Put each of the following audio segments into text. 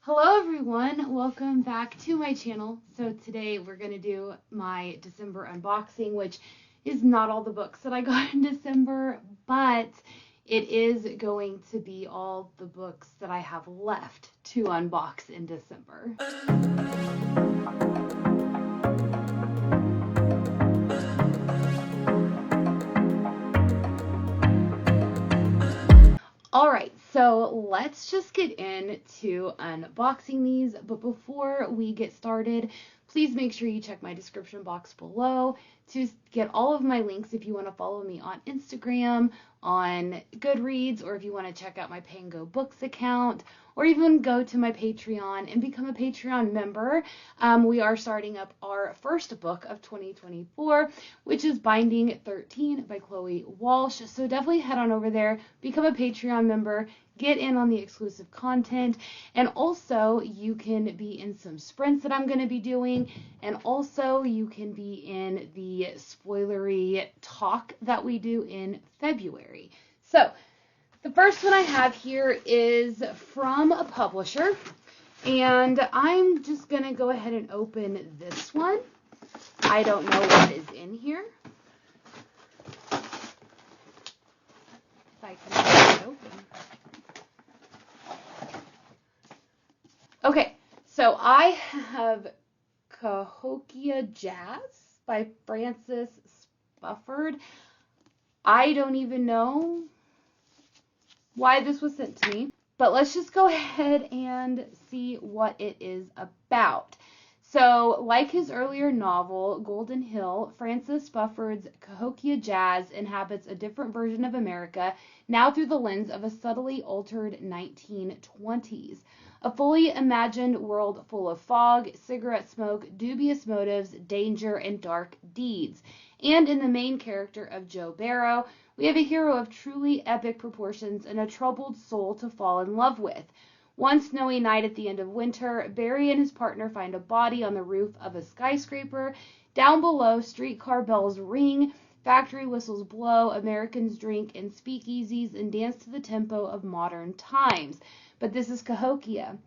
Hello everyone, welcome back to my channel. So today we're going to do my December unboxing, which is not all the books that I got in December, but it is going to be all the books that I have left to unbox in December. Alright, so let's just get into unboxing these, but before we get started, please make sure you check my description box below to get all of my links if you want to follow me on Instagram, on Goodreads, or if you want to check out my Pango Books account, or even go to my Patreon and become a Patreon member. We are starting up our first book of 2024, which is Binding 13 by Chloe Walsh. So definitely head on over there, become a Patreon member, get in on the exclusive content, and also you can be in some sprints that I'm going to be doing, and also you can be in the spoilery talk that we do in February. So the first one I have here is from a publisher, and I'm just going to go ahead and open this one. I don't know what is in here. If I can get it open. Okay, so I have Cahokia Jazz by Frances Spufford. I don't even know why this was sent to me, but let's just go ahead and see what it is about. So, like his earlier novel, Golden Hill, Frances Spufford's Cahokia Jazz inhabits a different version of America, now through the lens of a subtly altered 1920s. A fully imagined world full of fog, cigarette smoke, dubious motives, danger, and dark deeds. And in the main character of Joe Barrow, we have a hero of truly epic proportions and a troubled soul to fall in love with. One snowy night at the end of winter, Barry and his partner find a body on the roof of a skyscraper. Down below, streetcar bells ring, factory whistles blow, Americans drink in speakeasies and dance to the tempo of modern times. But this is Cahokia,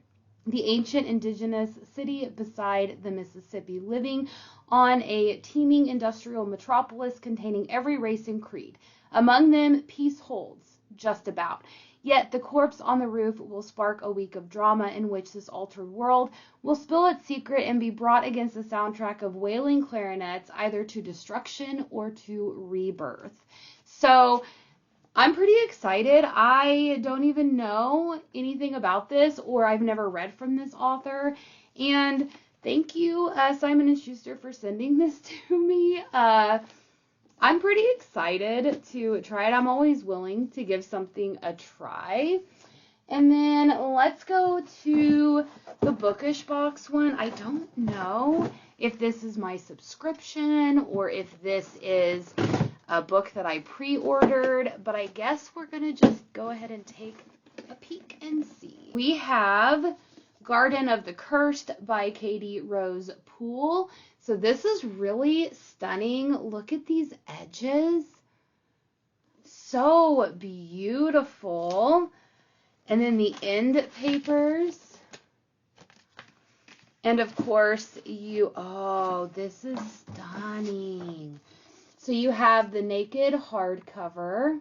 the ancient indigenous city beside the Mississippi, living on a teeming industrial metropolis containing every race and creed. Among them, peace holds, just about. Yet the corpse on the roof will spark a week of drama in which this altered world will spill its secret and be brought against the soundtrack of wailing clarinets, either to destruction or to rebirth. So I'm pretty excited. I don't even know anything about this, or I've never read from this author. And thank you, Simon & Schuster, for sending this to me. I'm pretty excited to try it. I'm always willing to give something a try. And then let's go to the Bookish box one. I don't know if this is my subscription or if this is a book that I pre-ordered, but I guess we're going to just go ahead and take a peek and see. We have Garden of the Cursed by Katie Rose Poole. So this is really stunning. Look at these edges. So beautiful. And then the end papers. And of course, this is stunning. So you have the naked hardcover.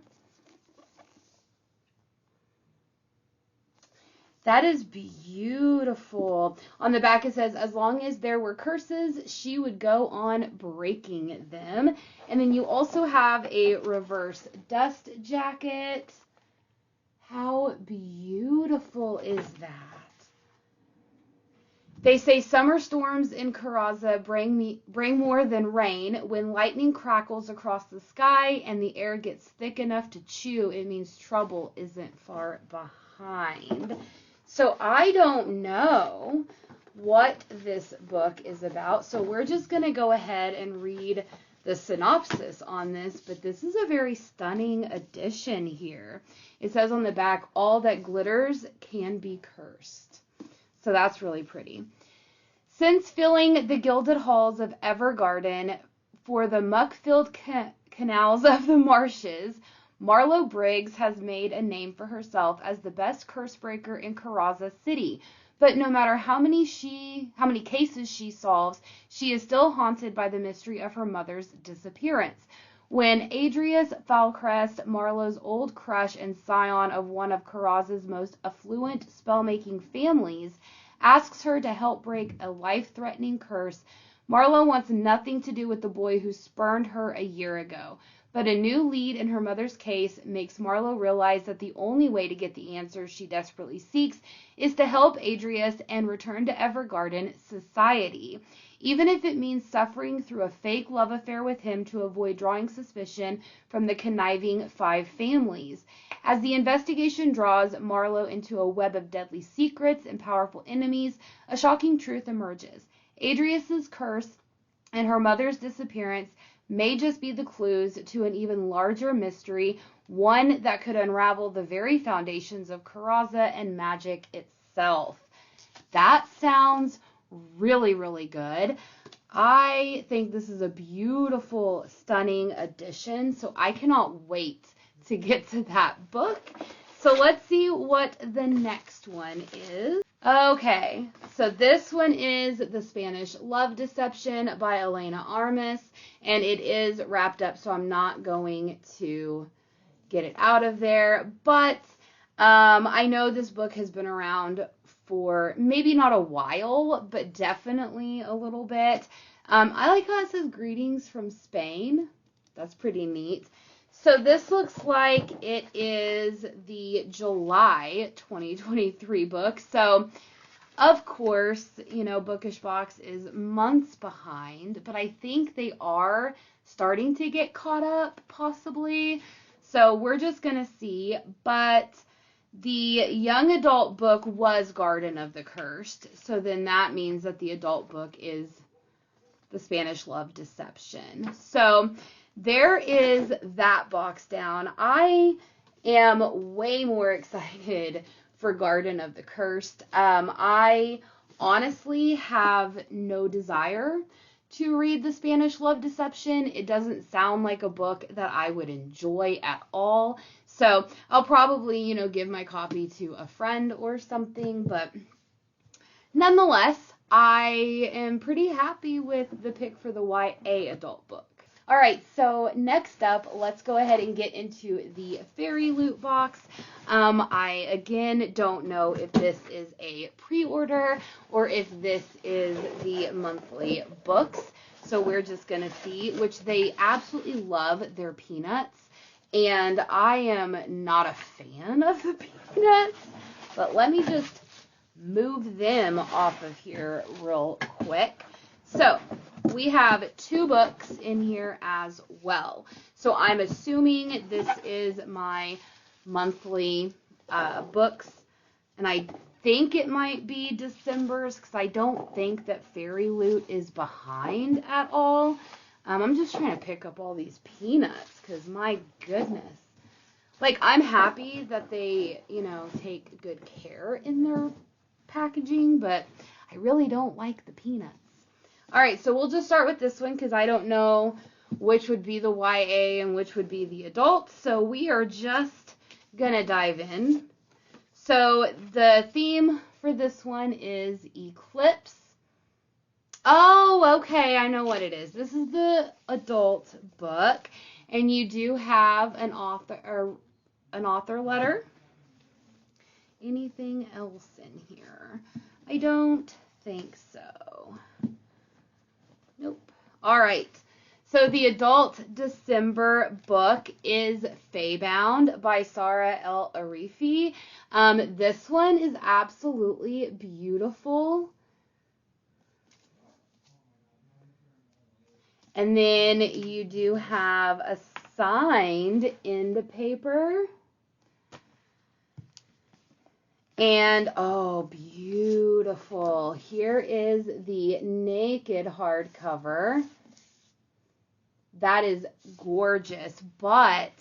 That is beautiful. On the back it says, as long as there were curses, she would go on breaking them. And then you also have a reverse dust jacket. How beautiful is that? They say summer storms in Karaza bring more than rain. When lightning crackles across the sky and the air gets thick enough to chew, it means trouble isn't far behind. So I don't know what this book is about, so we're just going to go ahead and read the synopsis on this, but this is a very stunning edition here. It says on the back, all that glitters can be cursed. So that's really pretty. Since filling the gilded halls of Evergarden for the muck-filled canals of the marshes, Marlo Briggs has made a name for herself as the best curse breaker in Karaza City. But no matter how many cases she solves, she is still haunted by the mystery of her mother's disappearance. When Adrius Falcrest, Marlowe's old crush and scion of one of Karaz's most affluent spellmaking families, asks her to help break a life-threatening curse, Marlowe wants nothing to do with the boy who spurned her a year ago. But a new lead in her mother's case makes Marlowe realize that the only way to get the answers she desperately seeks is to help Adrius and return to Evergarden society, even if it means suffering through a fake love affair with him to avoid drawing suspicion from the conniving five families. As the investigation draws Marlowe into a web of deadly secrets and powerful enemies, a shocking truth emerges. Adrius's curse and her mother's disappearance may just be the clues to an even larger mystery, one that could unravel the very foundations of Karaza and magic itself. That sounds really, really good. I think this is a beautiful, stunning addition, so I cannot wait to get to that book. So let's see what the next one is. Okay, so this one is The Spanish Love Deception by Elena Armas, and it is wrapped up, so I'm not going to get it out of there, but I know this book has been around for maybe not a while, but definitely a little bit. I like how it says greetings from Spain. That's pretty neat. So this looks like it is the July 2023 book. So, of course, you know, Bookish Box is months behind, but I think they are starting to get caught up, possibly. So we're just going to see. But the young adult book was Garden of the Cursed. So then that means that the adult book is The Spanish Love Deception. So there is that box down. I am way more excited for Garden of the Cursed. I honestly have no desire to read The Spanish Love Deception. It doesn't sound like a book that I would enjoy at all. So I'll probably, you know, give my copy to a friend or something. But nonetheless, I am pretty happy with the pick for the YA adult book. All right, so next up, let's go ahead and get into the Fairy Loot box. I, again, don't know if this is a pre-order or if this is the monthly books. So we're just going to see, which they absolutely love their peanuts. And I am not a fan of the peanuts, but let me just move them off of here real quick. So we have 2 books in here as well. So I'm assuming this is my monthly books, and I think it might be December's because I don't think that Fairy Loot is behind at all. I'm just trying to pick up all these peanuts because my goodness. Like, I'm happy that they, you know, take good care in their packaging, but I really don't like the peanuts. All right, so we'll just start with this one because I don't know which would be the YA and which would be the adult. So we are just going to dive in. So the theme for this one is Eclipse. Oh, okay, I know what it is. This is the adult book, and you do have an author letter. Anything else in here? I don't think so. Nope. All right. So the adult December book is Feybound by Sarah El Arifi. This one is absolutely beautiful. And then you do have a signed end paper. And, oh, beautiful. Here is the naked hardcover. That is gorgeous. But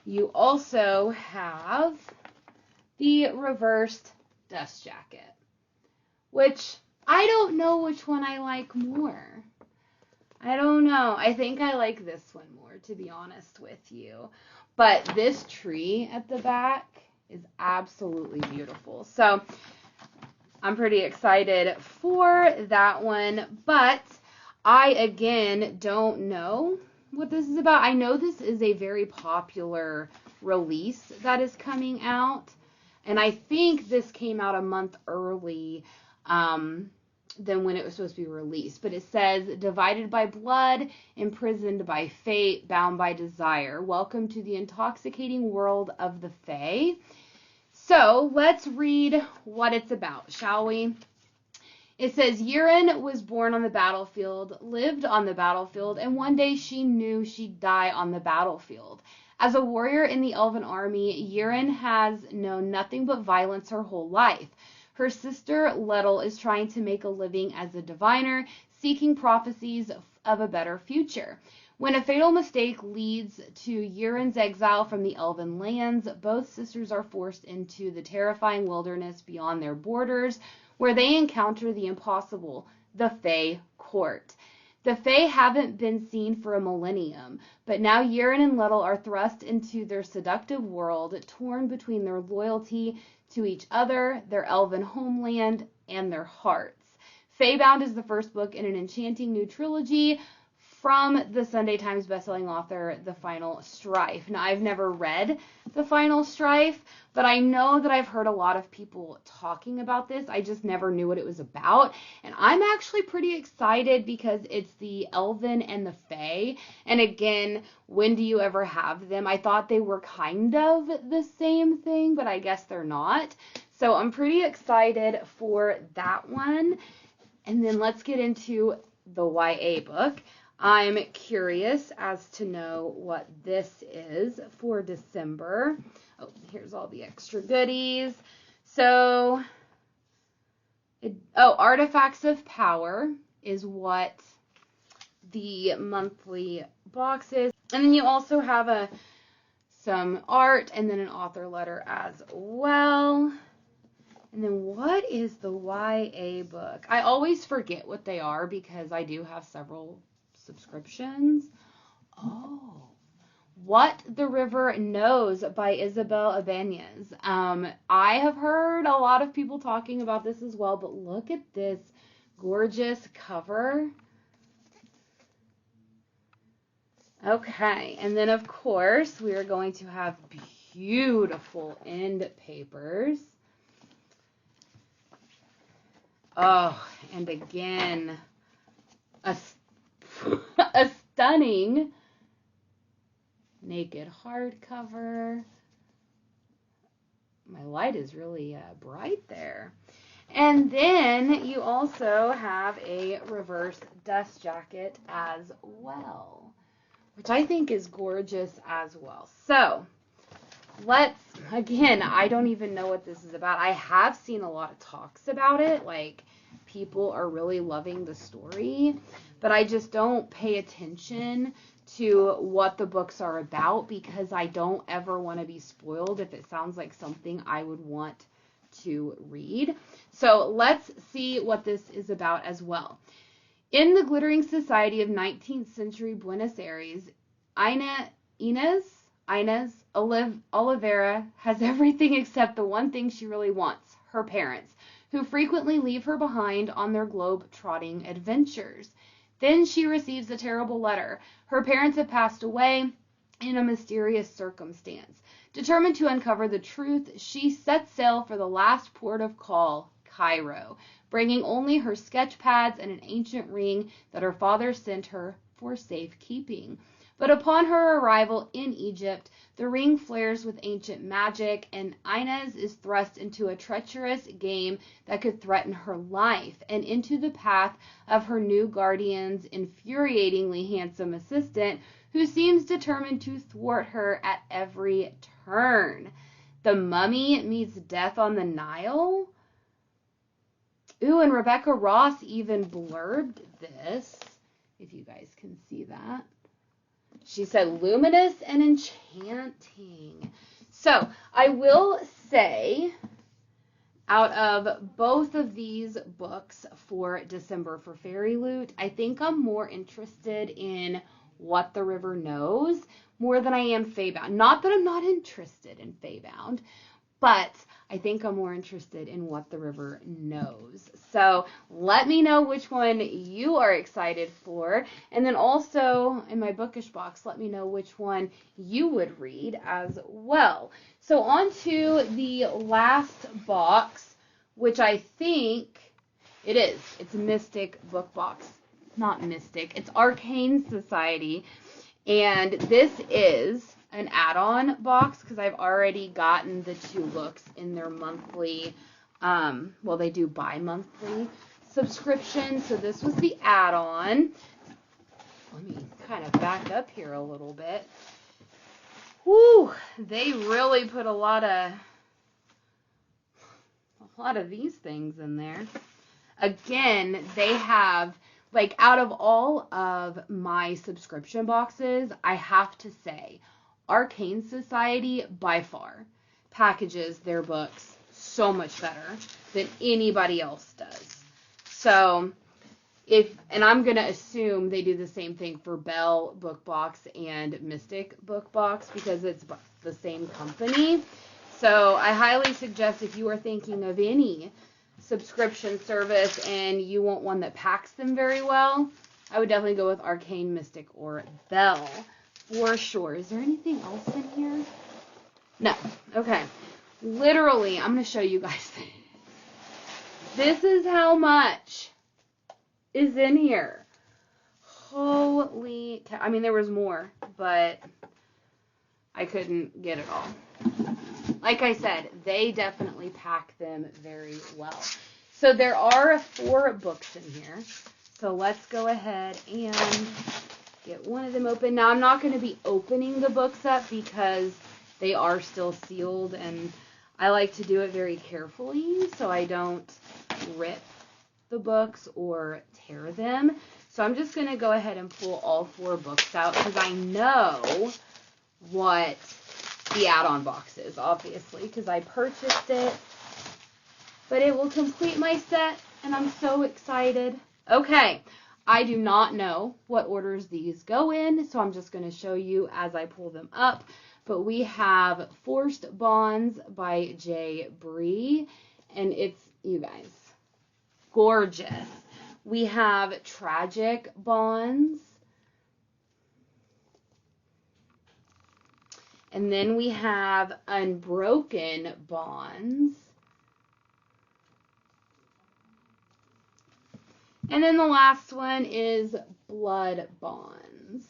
you also have the reversed dust jacket, which I don't know which one I like more. I don't know. I think I like this one more, to be honest with you. But this tree at the back is absolutely beautiful. So I'm pretty excited for that one, but I, again, don't know what this is about. I know this is a very popular release that is coming out, and I think this came out a month early than when it was supposed to be released. But it says, divided by blood, imprisoned by fate, bound by desire. Welcome to the intoxicating world of the Fae. So let's read what it's about, shall we? It says, Yiren was born on the battlefield, lived on the battlefield, and one day she knew she'd die on the battlefield. As a warrior in the elven army, Yiren has known nothing but violence her whole life. Her sister, Lettel, is trying to make a living as a diviner, seeking prophecies of a better future. When a fatal mistake leads to Yiren's exile from the elven lands, both sisters are forced into the terrifying wilderness beyond their borders, where they encounter the impossible, the Fae court. The Fae haven't been seen for a millennium, but now Yiren and Lettel are thrust into their seductive world, torn between their loyalty to each other, their elven homeland, and their hearts. Faebound is the first book in an enchanting new trilogy from the Sunday Times bestselling author, The Final Strife. Now, I've never read The Final Strife, but I know that I've heard a lot of people talking about this. I just never knew what it was about. And I'm actually pretty excited because it's the Elven and the Fae. And again, when do you ever have them? I thought they were kind of the same thing, but I guess they're not. So I'm pretty excited for that one. And then let's get into the YA book. I'm curious as to know what this is for December. Oh, here's all the extra goodies. So, Artifacts of Power is what the monthly box is. And then you also have some art and then an author letter as well. And then what is the YA book? I always forget what they are because I do have several subscriptions. Oh, What the River Knows by Isabel Ibanez. I have heard a lot of people talking about this as well, but look at this gorgeous cover. Okay, and then of course we are going to have beautiful end papers. Oh, and again, a stunning naked hardcover. My light is really bright there. And then you also have a reverse dust jacket as well, which I think is gorgeous as well. So again, I don't even know what this is about. I have seen a lot of talks about it, like people are really loving the story, but I just don't pay attention to what the books are about because I don't ever want to be spoiled if it sounds like something I would want to read. So let's see what this is about as well. In the glittering society of 19th century Buenos Aires, Inez Oliveira has everything except the one thing she really wants, her parents, who frequently leave her behind on their globe-trotting adventures. Then she receives a terrible letter. Her parents have passed away in a mysterious circumstance. Determined to uncover the truth, she sets sail for the last port of call, Cairo, bringing only her sketch pads and an ancient ring that her father sent her for safekeeping. But upon her arrival in Egypt, the ring flares with ancient magic, and Inez is thrust into a treacherous game that could threaten her life, and into the path of her new guardian's infuriatingly handsome assistant, who seems determined to thwart her at every turn. The Mummy meets Death on the Nile? Ooh, and Rebecca Ross even blurbed this, if you guys can see that. She said, luminous and enchanting. So, I will say, out of both of these books for December for Fairy Loot, I think I'm more interested in What the River Knows more than I am Faebound. Not that I'm not interested in Faebound, but I think I'm more interested in What the River Knows. So let me know which one you are excited for. And then also in my bookish box, let me know which one you would read as well. So on to the last box, which I think it is. It's Mystic book box. Not Mystic. It's Arcane Society. And this is an add-on box because I've already gotten the 2 books in their monthly, well, they do bi-monthly subscription. So this was the add-on. Let me kind of back up here a little bit. Whew, they really put a lot of these things in there. Again, they have, like, out of all of my subscription boxes, I have to say, Arcane Society, by far, packages their books so much better than anybody else does. So, and I'm going to assume they do the same thing for Belle Book Box and Mystic Book Box because it's the same company. So, I highly suggest if you are thinking of any subscription service and you want one that packs them very well, I would definitely go with Arcane, Mystic, or Belle. For sure. Is there anything else in here? No. Okay. Literally, I'm going to show you guys this. This is how much is in here. Holy cow. I mean, there was more, but I couldn't get it all. Like I said, they definitely pack them very well. So there are 4 books in here. So let's go ahead and get one of them open. Now, I'm not going to be opening the books up because they are still sealed, and I like to do it very carefully so I don't rip the books or tear them. So I'm just going to go ahead and pull all 4 books out because I know what the add-on box is, obviously, because I purchased it. But it will complete my set, and I'm so excited. Okay. I do not know what orders these go in, so I'm just going to show you as I pull them up. But we have Forced Bonds by J. Bree, and it's, you guys, gorgeous. We have Tragic Bonds. And then we have Unbroken Bonds. And then the last one is Blood Bonds.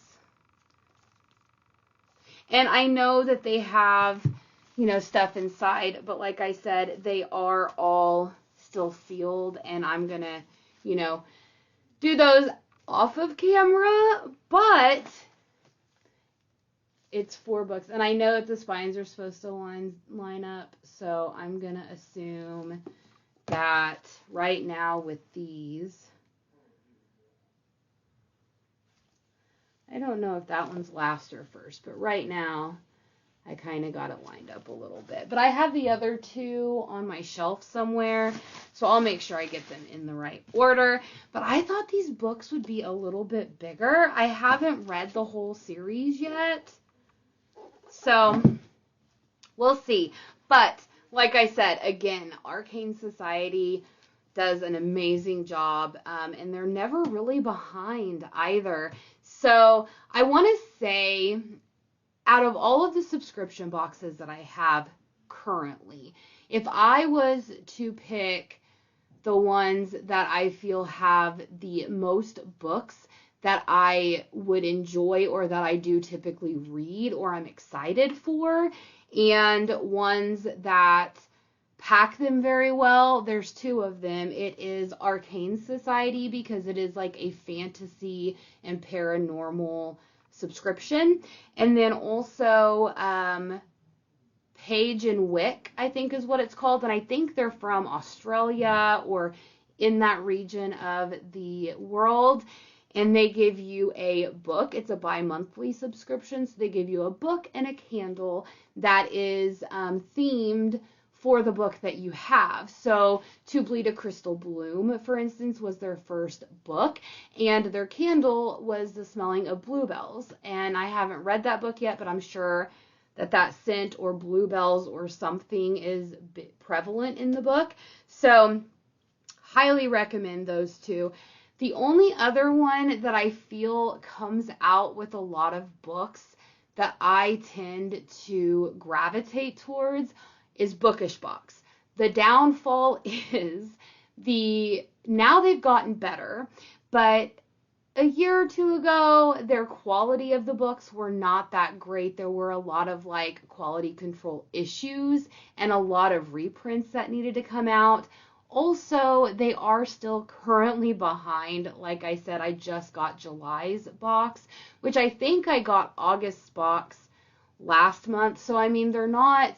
And I know that they have, you know, stuff inside, but like I said, they are all still sealed, and I'm going to, you know, do those off of camera, but it's 4 books. And I know that the spines are supposed to line up, so I'm going to assume that right now with these, I don't know if that one's last or first, but right now I kind of got it lined up a little bit. But I have the other 2 on my shelf somewhere, so I'll make sure I get them in the right order. But I thought these books would be a little bit bigger. I haven't read the whole series yet, so we'll see. But like I said, again, Arcane Society does an amazing job, and they're never really behind either. So I want to say, out of all of the subscription boxes that I have currently, if I was to pick the ones that I feel have the most books that I would enjoy or that I do typically read or I'm excited for, and ones that pack them very well, there's 2 of them. It is Arcane Society because it is like a fantasy and paranormal subscription. And then also Page and Wick, I think is what it's called. And I think they're from Australia or in that region of the world. And they give you a book. It's a bi-monthly subscription. So they give you a book and a candle that is themed for the book that you have. So To Bleed a Crystal Bloom, for instance, was their first book, and their candle was The Smelling of Bluebells. And I haven't read that book yet, but I'm sure that scent or bluebells or something is prevalent in the book. So highly recommend those two. The only other one that I feel comes out with a lot of books that I tend to gravitate towards is Bookish books. The downfall is now they've gotten better, but a year or two ago, their quality of the books were not that great. There were a lot of like quality control issues and a lot of reprints that needed to come out. Also, they are still currently behind. Like I said, I just got July's box, which I think I got August's box last month. So, I mean, they're not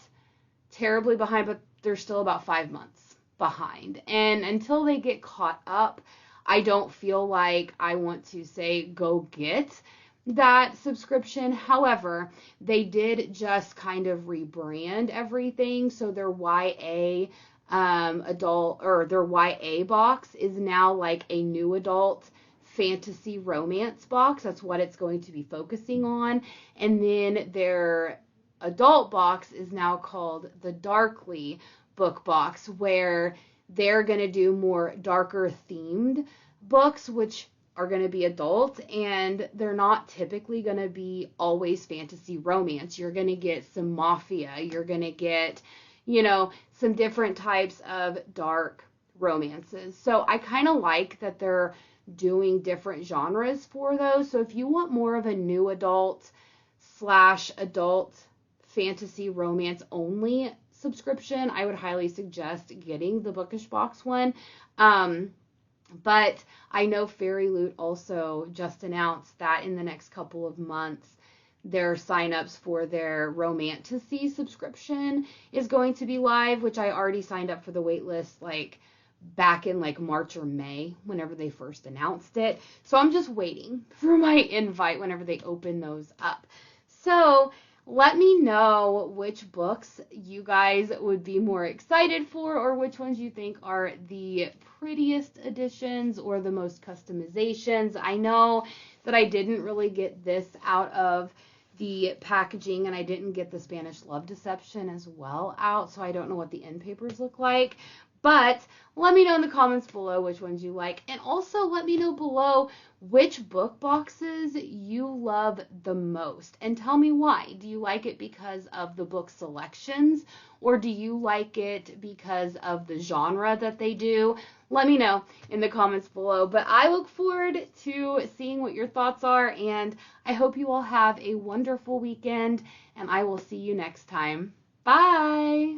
terribly behind, but they're still about 5 months behind. And until they get caught up, I don't feel like I want to say go get that subscription. However, they did just kind of rebrand everything. So their YA adult, or their YA box is now like a new adult fantasy romance box. That's what it's going to be focusing on. And then their adult box is now called the Darkly book box, where they're going to do more darker themed books, which are going to be adult, and they're not typically going to be always fantasy romance. You're going to get some mafia. You're going to get, some different types of dark romances. So I kind of like that they're doing different genres for those. So if you want more of a new adult / adult fantasy romance only subscription, I would highly suggest getting the Bookish box one. But I know Fairy Loot also just announced that in the next couple of months, their signups for their Romantasy subscription is going to be live, which I already signed up for the wait list like back in like March or May, whenever they first announced it. So I'm just waiting for my invite whenever they open those up. So let me know which books you guys would be more excited for, or which ones you think are the prettiest additions or the most customizations. I know that I didn't really get this out of the packaging, and I didn't get the Spanish Love Deception as well out, so I don't know what the end papers look like. But let me know in the comments below which ones you like. And also let me know below which book boxes you love the most. And tell me why. Do you like it because of the book selections? Or do you like it because of the genre that they do? Let me know in the comments below. But I look forward to seeing what your thoughts are. And I hope you all have a wonderful weekend. And I will see you next time. Bye!